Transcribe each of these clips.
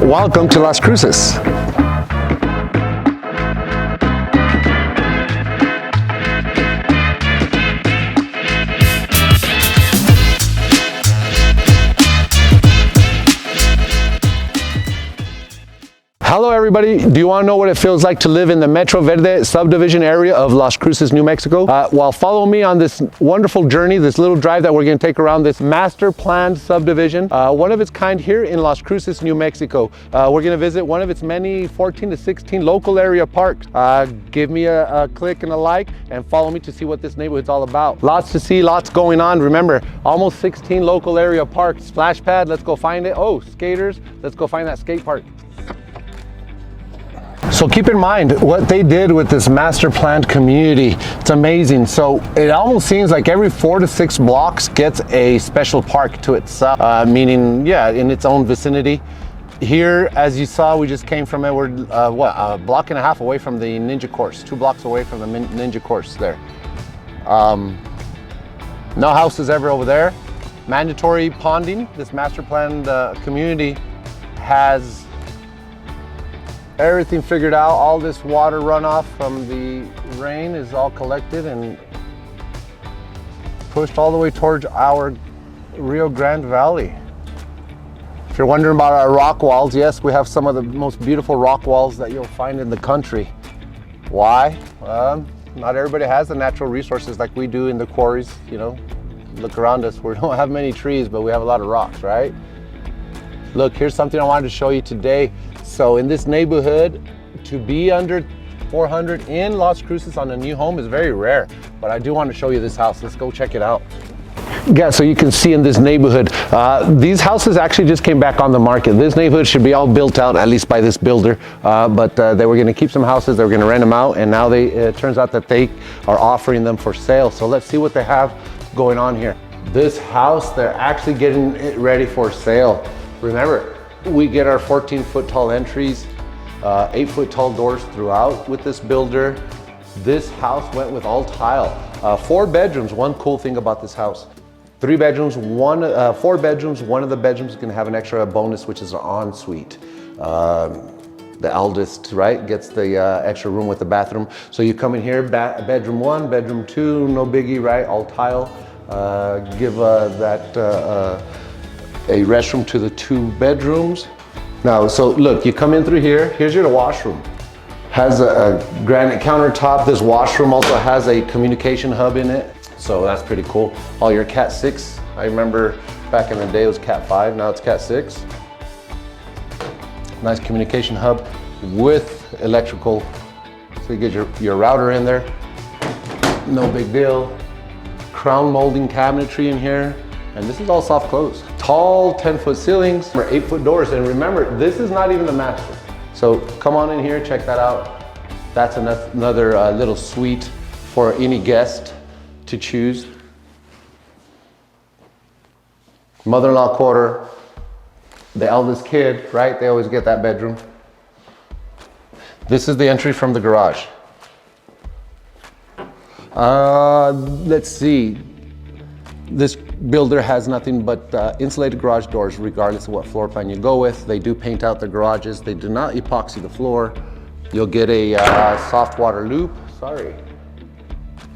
Welcome to Las Cruces. Hello everybody, do you want to know what it feels like to live in the Metro Verde subdivision area of Las Cruces, New Mexico? Well, follow me on this wonderful journey, this little drive that we're going to take around this master planned subdivision, one of its kind here in Las Cruces, New Mexico. We're going to visit one of its many 14 to 16 local area parks. Give me a click and a like and follow me to see what this neighborhood's all about. Lots to see, lots going on. Remember, almost 16 local area parks. Splash pad, let's go find it. Oh, skaters, let's go find that skate park. So keep in mind what they did with this master planned community. It's amazing. So it almost seems like every 4 to 6 blocks gets a special park to itself, meaning, yeah, in its own vicinity. Here, as you saw, we just came from it. We're a block and a half away from the ninja course, 2 blocks away from the ninja course there. No houses ever over there. Mandatory ponding. This master planned community has everything figured out. All this water runoff from the rain is all collected and pushed all the way towards our Rio Grande Valley. If you're wondering about our rock walls, yes, we have some of the most beautiful rock walls that you'll find in the country. Why? Not everybody has the natural resources like we do in the quarries. You know, look around us, we don't have many trees, but we have a lot of rocks, right? Look, here's something I wanted to show you today. So in this neighborhood, to be under 400 in Las Cruces on a new home is very rare, but I do want to show you this house. Let's go check it out. Yeah, so you can see in this neighborhood, these houses actually just came back on the market. This neighborhood should be all built out, at least by this builder, but they were going to keep some houses, they were going to rent them out, and now it turns out that they are offering them for sale. So let's see what they have going on here. This house, they're actually getting it ready for sale. Remember, we get our 14-foot tall entries, 8-foot tall doors throughout with this builder. This house went with all tile. 4 bedrooms, one cool thing about this house. 3 bedrooms, 4 bedrooms, one of the bedrooms is gonna have an extra bonus, which is an ensuite. The eldest, right, gets the extra room with the bathroom. So you come in here, bedroom 1, bedroom 2, no biggie, right, all tile. Give a restroom to the 2 bedrooms. Now, so look, you come in through here, here's your washroom. Has a granite countertop. This washroom also has a communication hub in it. So that's pretty cool. All your Cat 6. I remember back in the day it was Cat 5, now it's Cat 6. Nice communication hub with electrical. So you get your router in there. No big deal. Crown molding cabinetry in here. And this is all soft close. Tall 10-foot ceilings, or 8-foot doors. And remember, this is not even the master. So come on in here, check that out. That's another little suite for any guest to choose. Mother-in-law quarter, the eldest kid, right? They always get that bedroom. This is the entry from the garage. Let's see. This builder has nothing but insulated garage doors, regardless of what floor plan you go with. They do paint out the garages. They do not epoxy the floor. You'll get a soft water loop. Sorry.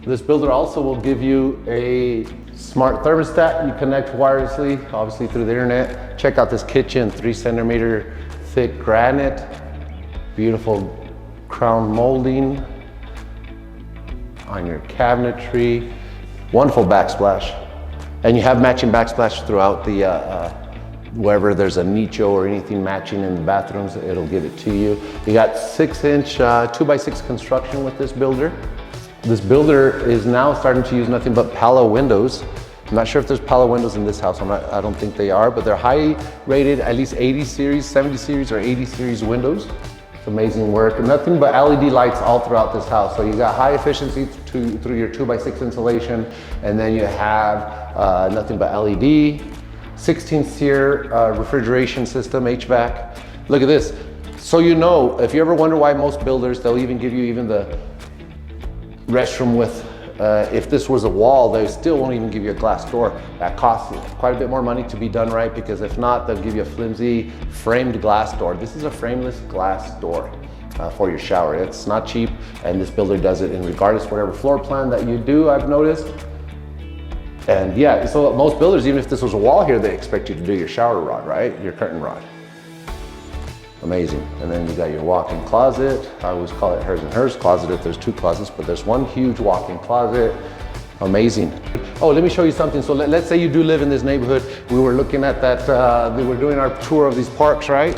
This builder also will give you a smart thermostat. You connect wirelessly, obviously through the internet. Check out this kitchen, 3-centimeter thick granite, beautiful crown molding on your cabinetry, wonderful backsplash. And you have matching backsplash throughout the, wherever there's a nicho or anything matching in the bathrooms, it'll give it to you. You got 6-inch 2x6 construction with this builder. This builder is now starting to use nothing but Palo windows. I'm not sure if there's Palo windows in this house. I don't think they are, but they're high rated, at least 80 series, 70 series, or 80 series windows. It's amazing work. Nothing but LED lights all throughout this house. So you got high efficiency through your 2x6 insulation, and then you have nothing but LED, 16-SEER refrigeration system, HVAC. Look at this. So you know, if you ever wonder why most builders, they'll even give you even the restroom with If this was a wall, they still won't even give you a glass door. That costs quite a bit more money to be done right, because if not, they'll give you a flimsy framed glass door. This is a frameless glass door for your shower. It's not cheap, and this builder does it in regardless whatever floor plan that you do, I've noticed. And yeah, so most builders, even if this was a wall here, they expect you to do your shower rod, right? Your curtain rod. Amazing. And then you got your walk-in closet. I always call it hers and hers closet if there's two closets, but there's one huge walk-in closet. Amazing. Oh, let me show you something. So let's say you do live in this neighborhood. We were looking at that, we were doing our tour of these parks, right?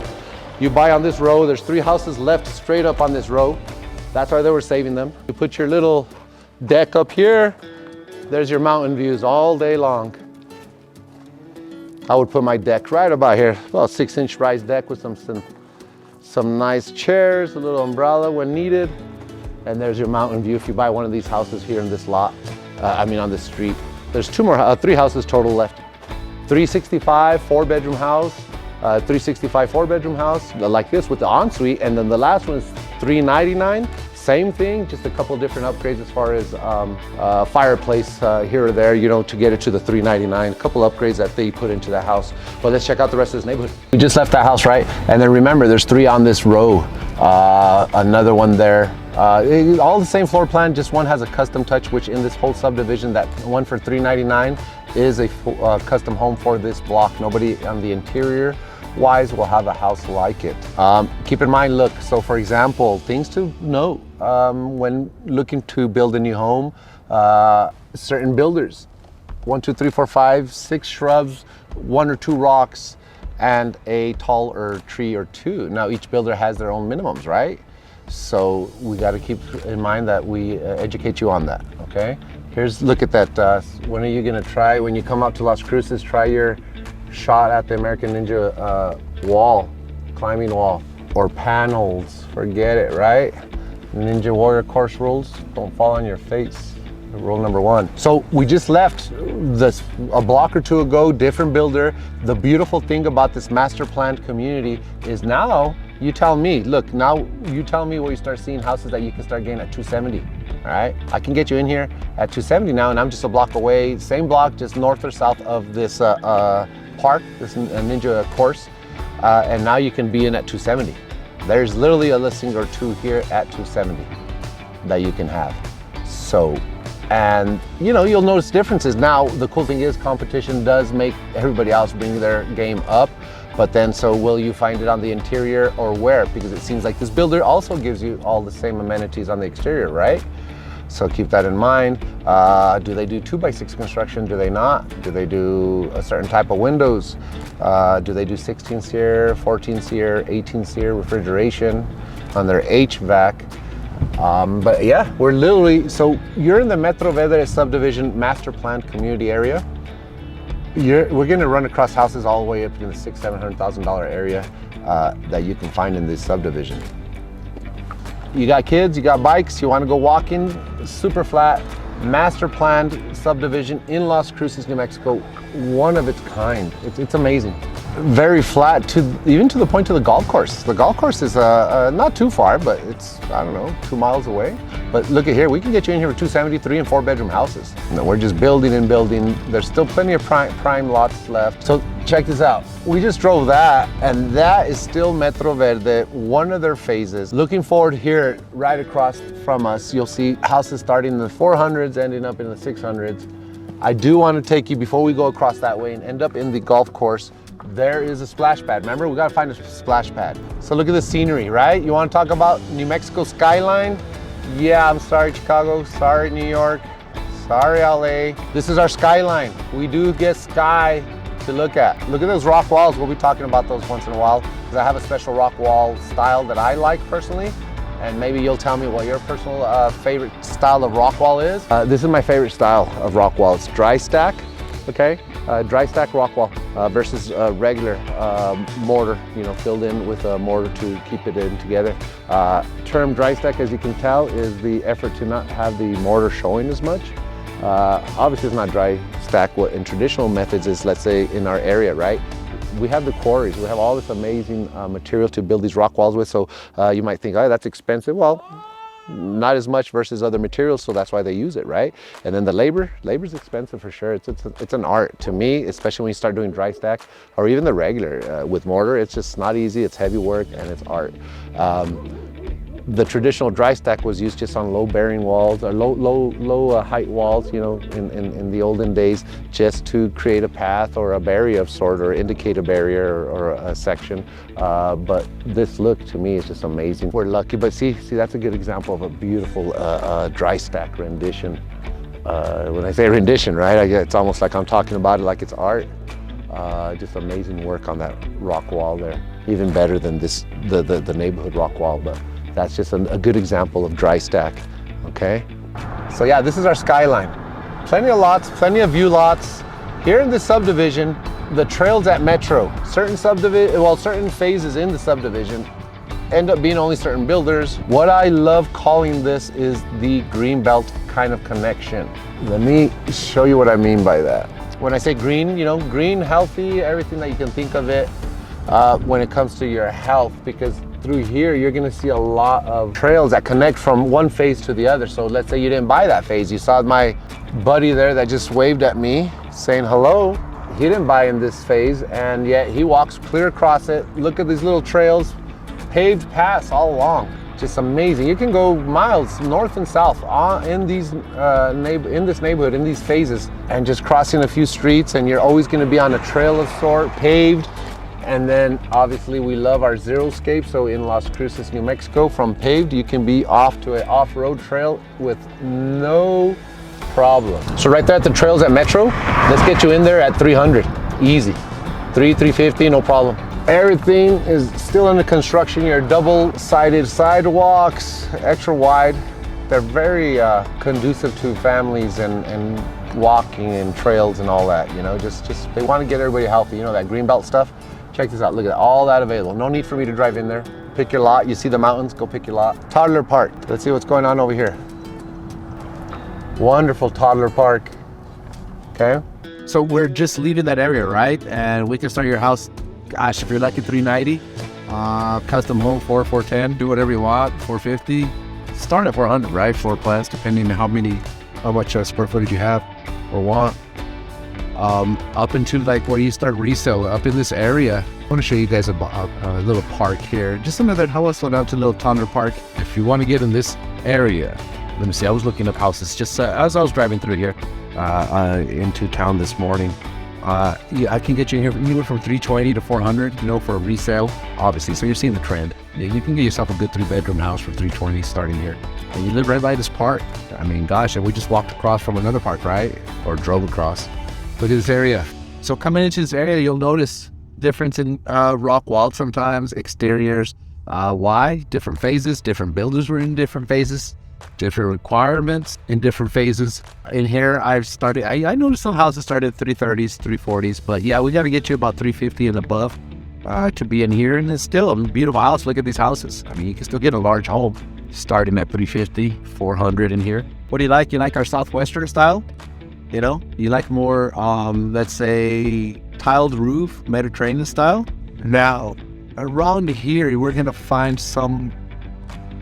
You buy on this row, there's 3 houses left straight up on this row. That's why they were saving them. You put your little deck up here. There's your mountain views all day long. I would put my deck right about here. Well, 6-inch rise deck with some nice chairs, a little umbrella when needed. And there's your mountain view if you buy one of these houses here in this lot. On this street. There's 3 houses total left. 365 4-bedroom house, 365 4-bedroom house like this with the ensuite, and then the last one is 399. Same thing, just a couple different upgrades as far as fireplace here or there, you know, to get it to the 399. A couple upgrades that they put into the house. But let's check out the rest of this neighborhood. We just left that house, right? And then remember, there's 3 on this row. Another one there. All the same floor plan, just one has a custom touch, which in this whole subdivision, that one for 399 is a custom home for this block. Nobody on the interior wise will have a house like it. Keep in mind, look, so for example, things to note when looking to build a new home, certain builders, 1, 2, 3, 4, 5, 6 shrubs, 1 or 2 rocks, and a tall or tree or 2. Now each builder has their own minimums, right? So we got to keep in mind that we educate you on that, okay? Look at that. When are you gonna try, when you come out to Las Cruces, try your shot at the American Ninja wall, climbing wall, or panels, forget it, right? Ninja Warrior course rules, don't fall on your face. Rule number 1. So we just left this a block or 2 ago, different builder. The beautiful thing about this master planned community is now you tell me, look, now you tell me where you start seeing houses that you can start getting at 270, all right? I can get you in here at 270 now, and I'm just a block away, same block, just north or south of this park, this Ninja course, and now you can be in at 270. There's literally a listing or 2 here at 270 that you can have. So, and you know, you'll notice differences. Now, the cool thing is competition does make everybody else bring their game up, but then so will you find it on the interior or where? Because it seems like this builder also gives you all the same amenities on the exterior, right? So keep that in mind. Do they do 2x6 construction? Do they not? Do they do a certain type of windows? Do they do 16 SEER, 14 SEER, 18 SEER refrigeration on their HVAC? But yeah, we're literally, so you're in the Metro Verde subdivision master planned community area. We're gonna run across houses all the way up in the $600,000-$700,000 area that you can find in this subdivision. You got kids, you got bikes, you wanna go walking, super flat, master planned subdivision in Las Cruces, New Mexico, one of its kind. It's amazing. Very flat, even to the point to the golf course. The golf course is not too far, but it's, I don't know, 2 miles away. But look at here, we can get you in here with 273 and 4-bedroom houses. And we're just building and building. There's still plenty of prime lots left. So check this out. We just drove that, and that is still Metro Verde, one of their phases. Looking forward here, right across from us, you'll see houses starting in the 400s, ending up in the 600s. I do want to take you, before we go across that way and end up in the golf course, there is a splash pad. Remember, we got to find a splash pad. So look at the scenery, right? You want to talk about New Mexico skyline? Yeah, I'm sorry, Chicago. Sorry, New York. Sorry, LA. This is our skyline. We do get sky to look at. Look at those rock walls. We'll be talking about those once in a while, because I have a special rock wall style that I like personally. And maybe you'll tell me what your personal favorite style of rock wall is. This is my favorite style of rock wall. It's dry stack, okay? Dry stack rock wall versus regular mortar, you know, filled in with a mortar to keep it in together. Term dry stack, as you can tell, is the effort to not have the mortar showing as much. Obviously, it's not dry stack. What in traditional methods is, let's say in our area, right? We have the quarries, we have all this amazing material to build these rock walls with, so you might think, oh, that's expensive. Well, not as much versus other materials, so that's why they use it, right? And then the labor's expensive for sure. It's an art to me, especially when you start doing dry stack or even the regular with mortar. It's just not easy. It's heavy work and it's art. The traditional dry stack was used just on low bearing walls or low height walls, you know, in the olden days, just to create a path or a barrier of sort, or indicate a barrier or a section. But this look to me is just amazing. We're lucky, but see, that's a good example of a beautiful dry stack rendition. When I say rendition, right, it's almost like I'm talking about it like it's art. Just amazing work on that rock wall there. Even better than the neighborhood rock wall, but that's just a good example of dry stack, okay? So yeah, this is our skyline. Plenty of lots, plenty of view lots. Here in this subdivision, the trails at Metro, certain phases in the subdivision end up being only certain builders. What I love calling this is the greenbelt kind of connection. Let me show you what I mean by that. When I say green, you know, green, healthy, everything that you can think of it when it comes to your health, because through here, you're gonna see a lot of trails that connect from one phase to the other. So let's say you didn't buy that phase. You saw my buddy there that just waved at me saying hello. He didn't buy in this phase, and yet he walks clear across it. Look at these little trails, paved paths all along. Just amazing. You can go miles north and south in this neighborhood, in these phases, and just crossing a few streets, and you're always gonna be on a trail of sort, paved. And then obviously we love our xeriscape. So in Las Cruces, New Mexico, from paved, you can be off to an off-road trail with no problem. So right there at the trails at Metro, let's get you in there at 300, easy. 350, no problem. Everything is still under construction. Your double-sided sidewalks, extra wide. They're very conducive to families and walking and trails and all that, you know, just they want to get everybody healthy, you know, that greenbelt stuff. Check this out, look at that, all that available. No need for me to drive in there. Pick your lot, you see the mountains, go pick your lot. Toddler park, let's see what's going on over here. Wonderful toddler park, okay? So we're just leaving that area, right? And we can start your house, gosh, if you're lucky, 390, custom home, 410, do whatever you want, 450. Start at 400, right? Floor plans, depending on how much square footage you have or want. Up into like where you start resale up in this area. I want to show you guys a little park here. Just another, how else slow down to a little toddler park. If you want to get in this area, let me see, I was looking up houses just as I was driving through here into town this morning. Yeah, I can get you in here anywhere from 320 to 400, you know, for a resale, obviously. So you're seeing the trend. Yeah, you can get yourself a good 3-bedroom house for 320 starting here. And you live right by this park. I mean, gosh, and we just walked across from another park, right? Or drove across. Look at this area. So coming into this area, you'll notice difference in rock walls sometimes, exteriors. Why? Different phases, different builders were in different phases, different requirements in different phases. In here, I noticed some houses started at 330s, 340s, but yeah, we got to get you about 350 and above to be in here. And it's still a beautiful house. Look at these houses. I mean, you can still get a large home starting at 350, 400 in here. What do you like? You like our Southwestern style? You know, you like more, let's say, tiled roof, Mediterranean style. Now, around here, we're going to find some,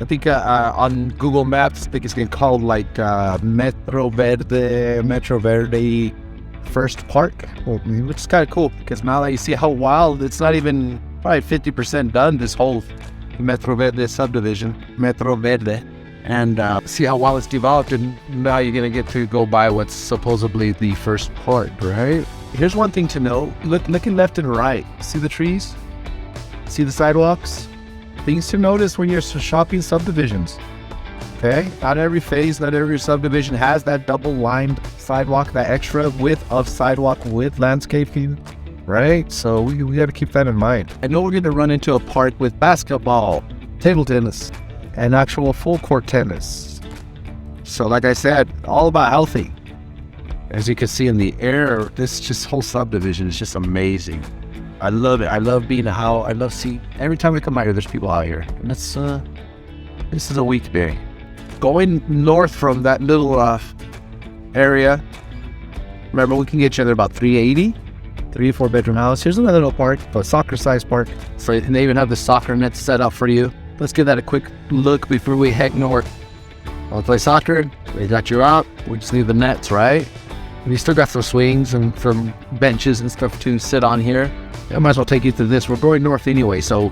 I think on Google Maps, I think it's getting called like Metro Verde First Park, which is kind of cool because now that you see how wild, it's not even probably 50% done, this whole Metro Verde subdivision, Metro Verde. And see how well it's developed, and now you're gonna get to go by what's supposedly the first part, right? Here's one thing to know, looking left and right, see the trees? See the sidewalks? Things to notice when you're shopping subdivisions, okay? Not every phase, not every subdivision has that double-lined sidewalk, that extra width of sidewalk with landscaping, right? So we gotta keep that in mind. I know we're gonna run into a park with basketball, table tennis, and actual full court tennis. So like I said, all about healthy. As you can see in the air, this whole subdivision is just amazing. I love it. I love being I love seeing, every time we come out here, there's people out here. And this is a weekday. Going north from that little area, remember we can get you there about 380, 3 or 4 bedroom house. Here's another little park, a soccer size park. So, and they even have the soccer net set up for you. Let's give that a quick look before we head north. Want to play soccer? We got you out. We just need the nets, right? We still got some swings and some benches and stuff to sit on here. I might as well take you through this. We're going north anyway, so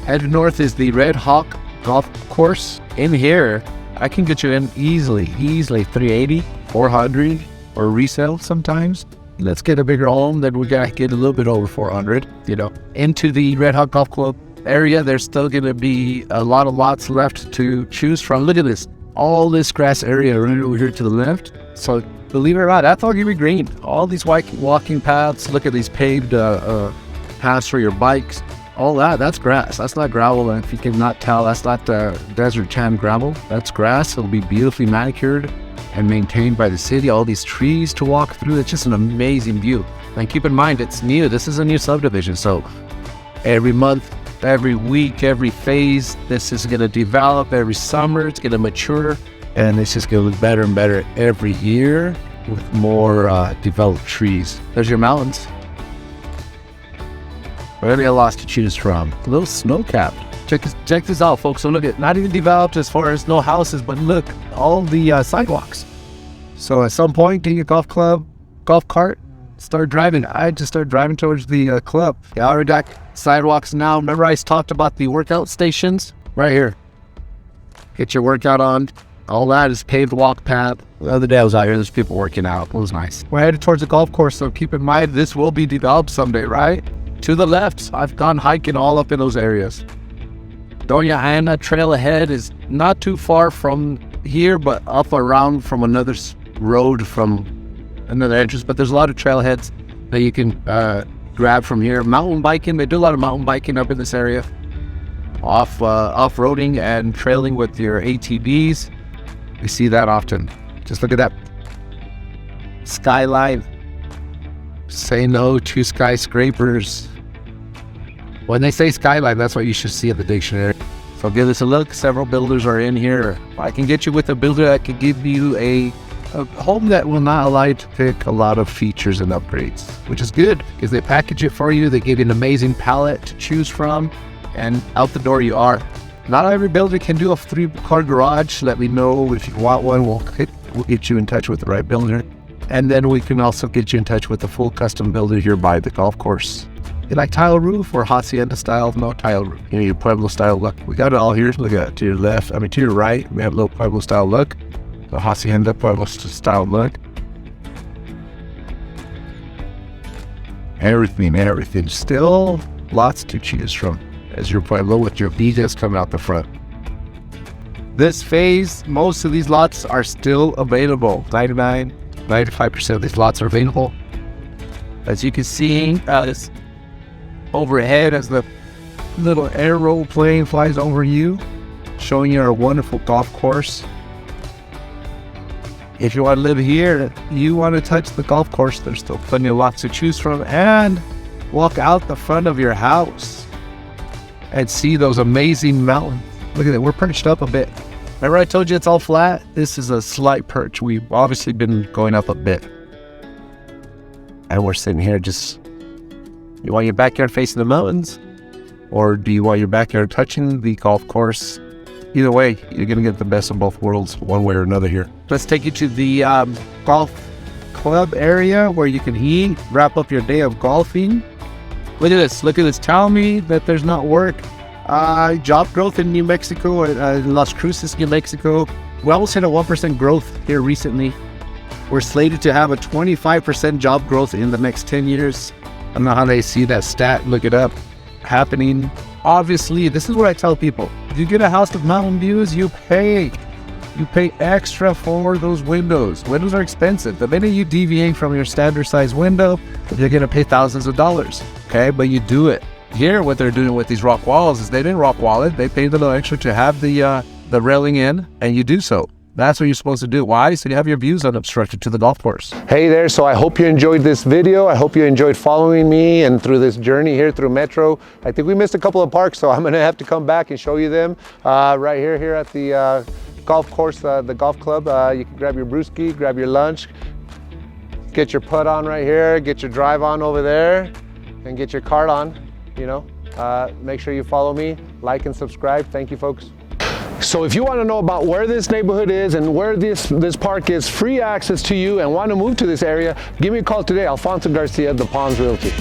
head north is the Red Hawk Golf Course. In here, I can get you in easily 380, 400, or resale sometimes. Let's get a bigger home, then we gotta get a little bit over 400, you know. Into the Red Hawk Golf Club area, there's still gonna be a lot of lots left to choose from. Look at this, all this grass area right over here to the left. So believe it or not, that's all gonna be green. All these walking paths, look at these paved paths for your bikes. All that's grass. That's not gravel. And if you cannot tell, that's not desert tan gravel. That's grass. It'll be beautifully manicured and maintained by the city. All these trees to walk through. It's just an amazing view. And keep in mind, it's new. This is a new subdivision. So every month, every week, every phase, this is going to develop. Every summer, it's going to mature. And it's just going to look better and better every year with more developed trees. There's your mountains. Really a lot to choose from. A little snow-capped. Check this out, folks. So look at, not even developed as far as no houses, but look, all the sidewalks. So at some point, get your golf cart, start driving. I just start driving towards the club. Yeah, I already got sidewalks now. Remember I talked about the workout stations? Right here. Get your workout on. All that is paved walk path. The other day I was out here, there's people working out. It was nice. We're headed towards the golf course, so keep in mind, this will be developed someday, right? To the left, I've gone hiking all up in those areas. Doña Ana trail ahead is not too far from here, but up around from another road from another entrance. But there's a lot of trailheads that you can grab from here. Mountain biking, they do a lot of mountain biking up in this area. Off-roading and trailing with your ATVs. We see that often. Just look at that skyline. Say no to skyscrapers. When they say skyline, that's what you should see at the dictionary. So give this a look. Several builders are in here. I can get you with a builder that can give you a home that will not allow you to pick a lot of features and upgrades, which is good because they package it for you. They give you an amazing palette to choose from, and out the door you are. Not every builder can do a 3-car garage. Let me know if you want one. We'll get you in touch with the right builder. And then we can also get you in touch with a full custom builder here by the golf course. You like tile roof or hacienda style? No, tile roof. You know, your Pueblo style look. We got it all here. Look at it to your left. I mean, to your right, we have a little Pueblo style look. The hacienda Pueblo style look. Everything. Still lots to choose from as your Pueblo with your details coming out the front. This phase, most of these lots are still available. 95% of these lots are available. As you can see, overhead as the little aeroplane flies over you, showing you our wonderful golf course. If you want to live here, you want to touch the golf course, there's still plenty of lots to choose from, and walk out the front of your house and see those amazing mountains. Look at it, we're perched up a bit. Remember I told you it's all flat? This is a slight perch. We've obviously been going up a bit. And we're sitting here just, you want your backyard facing the mountains? Or do you want your backyard touching the golf course? Either way, you're going to get the best of both worlds one way or another here. Let's take you to the golf club area where you can eat, wrap up your day of golfing. Look at this. Tell me that there's not work. Job growth in New Mexico, Las Cruces, New Mexico. We almost hit a 1% growth here recently. We're slated to have a 25% job growth in the next 10 years. I don't know how they see that stat. Look it up. Happening. Obviously, this is what I tell people. If you get a house with mountain views, you pay extra for those windows. Windows are expensive. The minute you deviate from your standard size window, you're going to pay thousands of dollars. Okay, but you do it. Here, what they're doing with these rock walls is they didn't rock wall it. They paid a little extra to have the railing in, and you do so. That's what you're supposed to do. Why? So you have your views unobstructed to the golf course. Hey there, so I hope you enjoyed this video. I hope you enjoyed following me and through this journey here through Metro. I think we missed a couple of parks, so I'm gonna have to come back and show you them right here at the golf course, the golf club. You can grab your brewski, grab your lunch, get your putt on right here, get your drive on over there, and get your cart on, you know. Make sure you follow me, like and subscribe. Thank you, folks. So if you want to know about where this neighborhood is and where this park is, free access to you, and want to move to this area, give me a call today. Alfonso Garcia, the Palms Realty.